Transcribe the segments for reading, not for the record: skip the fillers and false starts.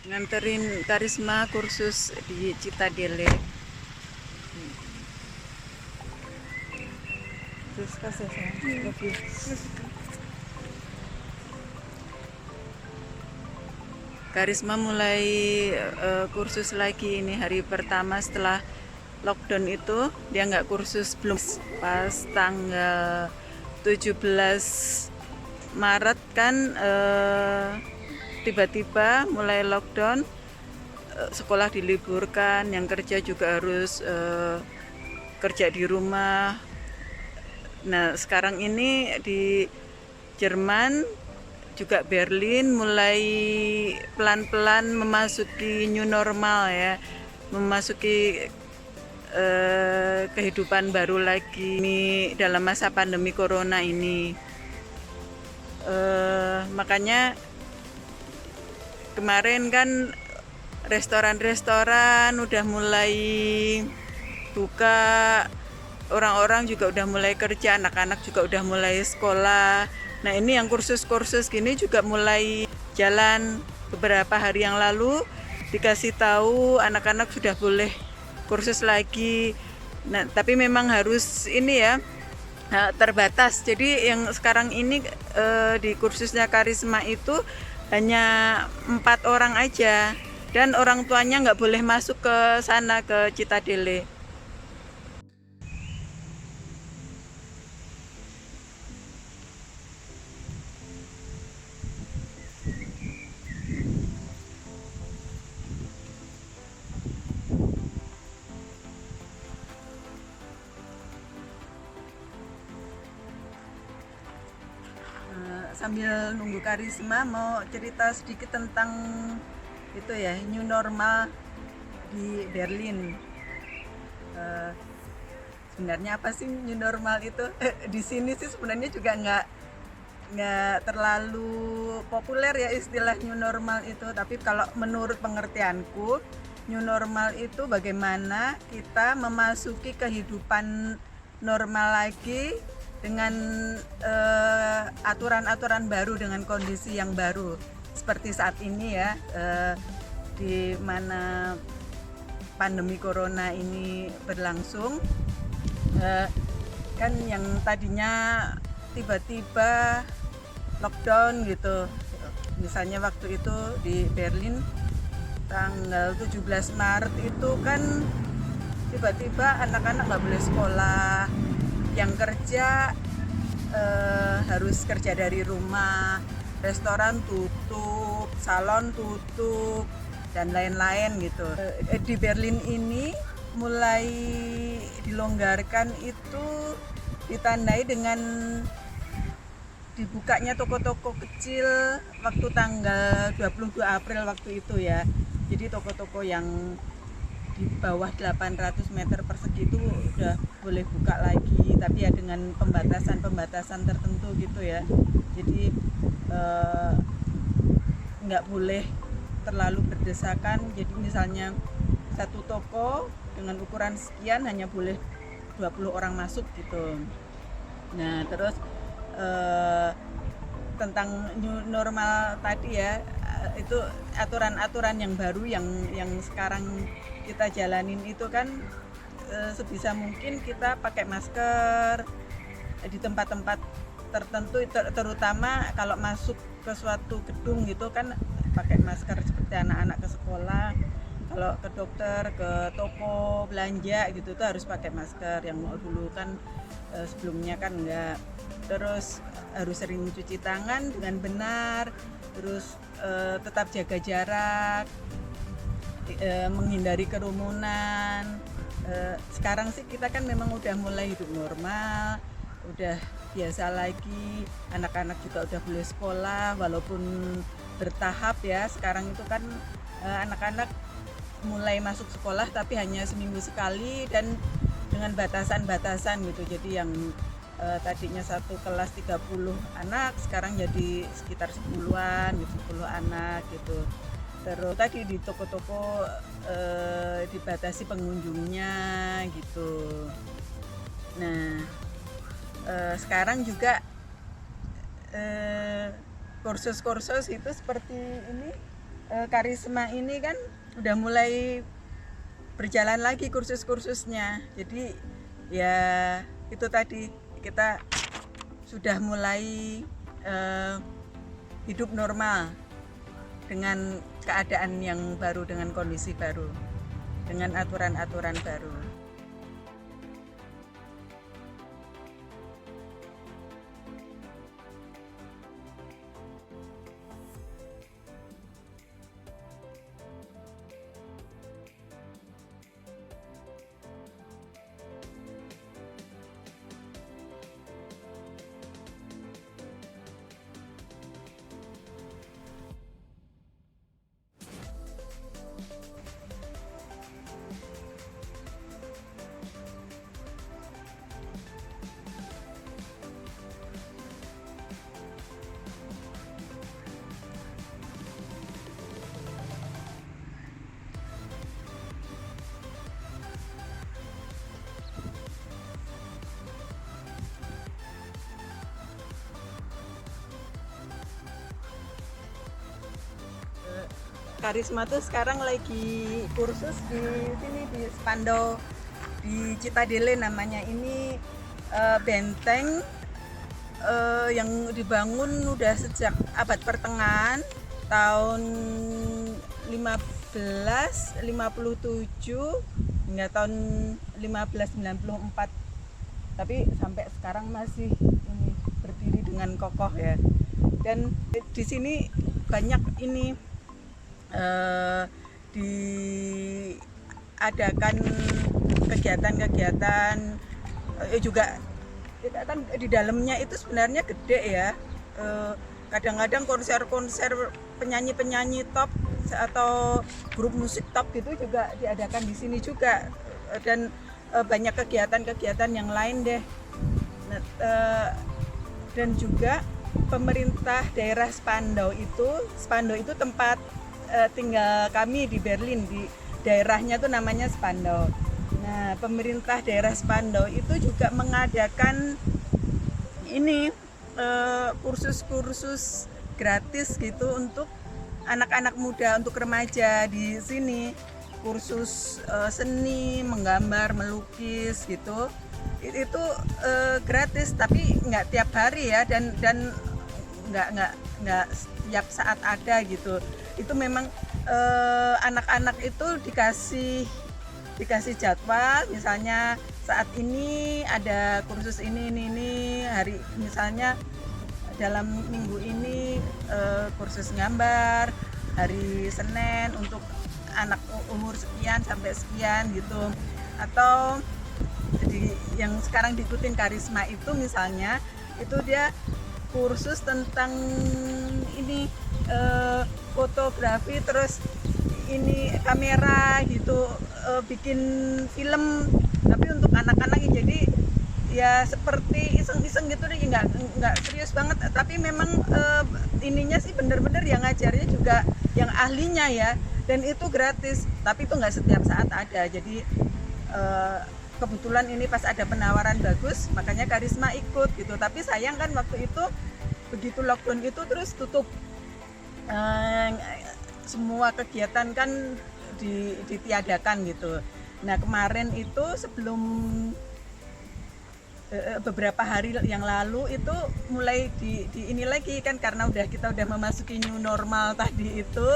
nganterin Karisma kursus di Citadele. Terus kasih saya. Love you. Karisma mulai kursus lagi ini hari pertama setelah lockdown itu. Dia nggak kursus belum pas tanggal 17 Maret kan tiba-tiba mulai lockdown, sekolah diliburkan, yang kerja juga harus kerja di rumah. Nah sekarang ini di Jerman juga Berlin mulai pelan-pelan memasuki new normal ya, memasuki kehidupan baru lagi dalam masa pandemi corona ini. Makanya kemarin kan restoran-restoran udah mulai buka, orang-orang juga udah mulai kerja, anak-anak juga udah mulai sekolah. Nah ini yang kursus-kursus gini juga mulai jalan. Beberapa hari yang lalu dikasih tahu anak-anak sudah boleh kursus lagi. Nah tapi memang harus ini ya, terbatas. Jadi yang sekarang ini di kursusnya Karisma itu hanya 4 orang aja, dan orang tuanya nggak boleh masuk ke sana, ke Citadele. Sambil nunggu Karisma mau cerita sedikit tentang itu ya, new normal di Berlin. Sebenarnya apa sih new normal itu? Di sini sih sebenarnya juga nggak terlalu populer ya istilah new normal itu, tapi kalau menurut pengertianku, new normal itu bagaimana kita memasuki kehidupan normal lagi dengan aturan-aturan baru, dengan kondisi yang baru seperti saat ini ya, di mana pandemi corona ini berlangsung. Kan yang tadinya tiba-tiba lockdown gitu, misalnya waktu itu di Berlin tanggal 17 Maret itu kan tiba-tiba anak-anak nggak boleh sekolah, yang kerja harus kerja dari rumah, restoran tutup, salon tutup, dan lain-lain gitu. Di Berlin ini mulai dilonggarkan itu ditandai dengan dibukanya toko-toko kecil waktu tanggal 22 April waktu itu ya. Jadi toko-toko yang di bawah 800 meter persegi itu udah boleh buka lagi, tapi ya dengan pembatasan tertentu gitu ya. Jadi nggak boleh terlalu berdesakan. Jadi misalnya satu toko dengan ukuran sekian hanya boleh 20 orang masuk gitu. Nah terus tentang new normal tadi ya, itu aturan-aturan yang baru yang sekarang kita jalanin itu kan, sebisa mungkin kita pakai masker di tempat-tempat tertentu, terutama kalau masuk ke suatu gedung gitu kan pakai masker, seperti anak-anak ke sekolah, kalau ke dokter, ke toko belanja gitu tuh harus pakai masker, yang mau dulu kan sebelumnya kan enggak. Terus harus sering cuci tangan dengan benar, terus tetap jaga jarak, menghindari kerumunan. Sekarang sih kita kan memang udah mulai hidup normal, udah biasa lagi, anak-anak juga udah boleh sekolah walaupun bertahap ya. Sekarang itu kan anak-anak mulai masuk sekolah tapi hanya seminggu sekali dan dengan batasan-batasan gitu. Jadi yang tadinya satu kelas 30 anak sekarang jadi sekitar 10-an gitu, 10 anak gitu. Terus tadi di toko-toko dibatasi pengunjungnya gitu. Nah sekarang juga kursus-kursus itu seperti ini Karisma ini kan udah mulai berjalan lagi kursus-kursusnya. Jadi ya itu tadi kita sudah mulai uh, hidup normal dengan keadaan yang baru, dengan kondisi baru, dengan aturan-aturan baru. Karisma tuh sekarang lagi kursus di sini di Spandau di Citadele namanya. Ini benteng yang dibangun udah sejak abad pertengahan tahun 1557 hingga tahun 1594, tapi sampai sekarang masih ini berdiri dengan kokoh ya. Dan di sini banyak ini diadakan kegiatan-kegiatan juga. Kita kan di dalamnya itu sebenarnya gede ya, kadang-kadang konser-konser penyanyi-penyanyi top atau grup musik top gitu juga diadakan di sini juga, dan banyak kegiatan-kegiatan yang lain deh. Dan juga pemerintah daerah Spandau itu tempat tinggal kami di Berlin, di daerahnya tuh namanya Spandau. Nah, pemerintah daerah Spandau itu juga mengadakan ini kursus-kursus gratis gitu untuk anak-anak muda, untuk remaja di sini. Kursus seni, menggambar, melukis gitu. Itu gratis, tapi nggak tiap hari ya, dan nggak setiap saat ada gitu. Itu memang anak-anak itu dikasih jadwal, misalnya saat ini ada kursus ini hari, misalnya dalam minggu ini kursus gambar hari Senin untuk anak umur sekian sampai sekian gitu. Atau yang sekarang diikutin Karisma itu misalnya itu dia kursus tentang ini fotografi, terus ini kamera gitu, bikin film tapi untuk anak-anak. Jadi ya seperti iseng-iseng gitu deh, nggak serius banget, tapi memang ininya sih bener-bener yang ngajarnya juga yang ahlinya ya, dan itu gratis, tapi itu nggak setiap saat ada. Jadi kebetulan ini pas ada penawaran bagus, makanya Karisma ikut gitu. Tapi sayang kan waktu itu begitu lockdown itu terus tutup, semua kegiatan kan ditiadakan gitu. Nah kemarin itu sebelum beberapa hari yang lalu itu mulai di ini lagi kan, karena kita udah memasuki new normal tadi itu,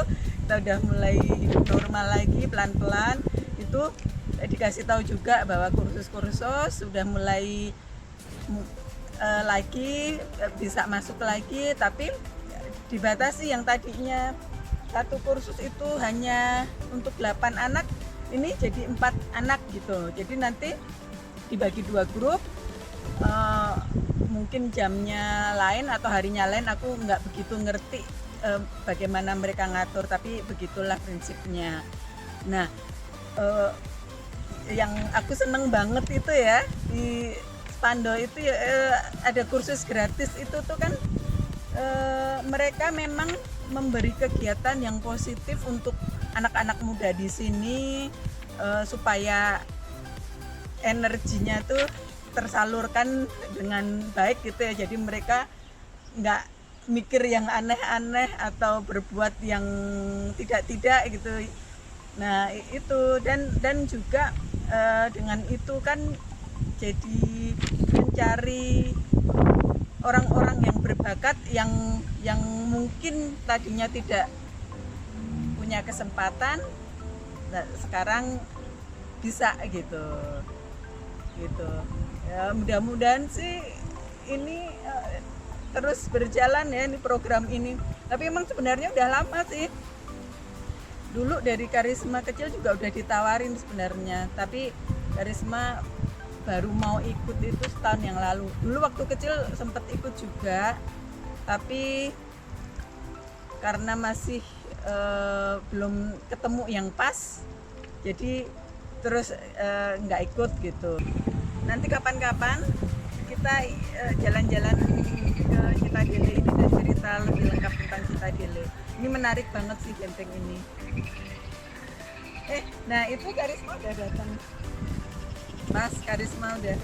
kita udah mulai hidup normal lagi pelan-pelan. Itu dikasih tahu juga bahwa kursus-kursus sudah mulai lagi bisa masuk lagi, tapi dibatasi. Yang tadinya satu kursus itu hanya untuk 8 anak, ini jadi 4 anak gitu. Jadi nanti dibagi 2 grup, mungkin jamnya lain atau harinya lain, aku nggak begitu ngerti bagaimana mereka ngatur, tapi begitulah prinsipnya. Nah yang aku seneng banget itu ya di Spandau itu ya, ada kursus gratis itu tuh kan, mereka memang memberi kegiatan yang positif untuk anak-anak muda di sini, supaya energinya tuh tersalurkan dengan baik gitu ya. Jadi mereka mikir yang aneh-aneh atau berbuat yang tidak-tidak gitu. Nah itu dan juga dengan itu kan jadi mencari orang-orang yang berbakat yang mungkin tadinya tidak punya kesempatan, nah, sekarang bisa gitu ya. Mudah-mudahan sih ini terus berjalan ya, ini program ini. Tapi emang sebenarnya udah lama sih, dulu dari Karisma kecil juga udah ditawarin sebenarnya, tapi Karisma baru mau ikut itu setahun yang lalu. Dulu waktu kecil sempet ikut juga, tapi karena masih belum ketemu yang pas, jadi terus nggak ikut gitu. Nanti kapan-kapan kita jalan-jalan ke Citadele ini dan cerita lebih lengkap tentang Citadele. Ini menarik banget sih benteng ini. Nah itu Karisma udah datang. Mas Karisma udah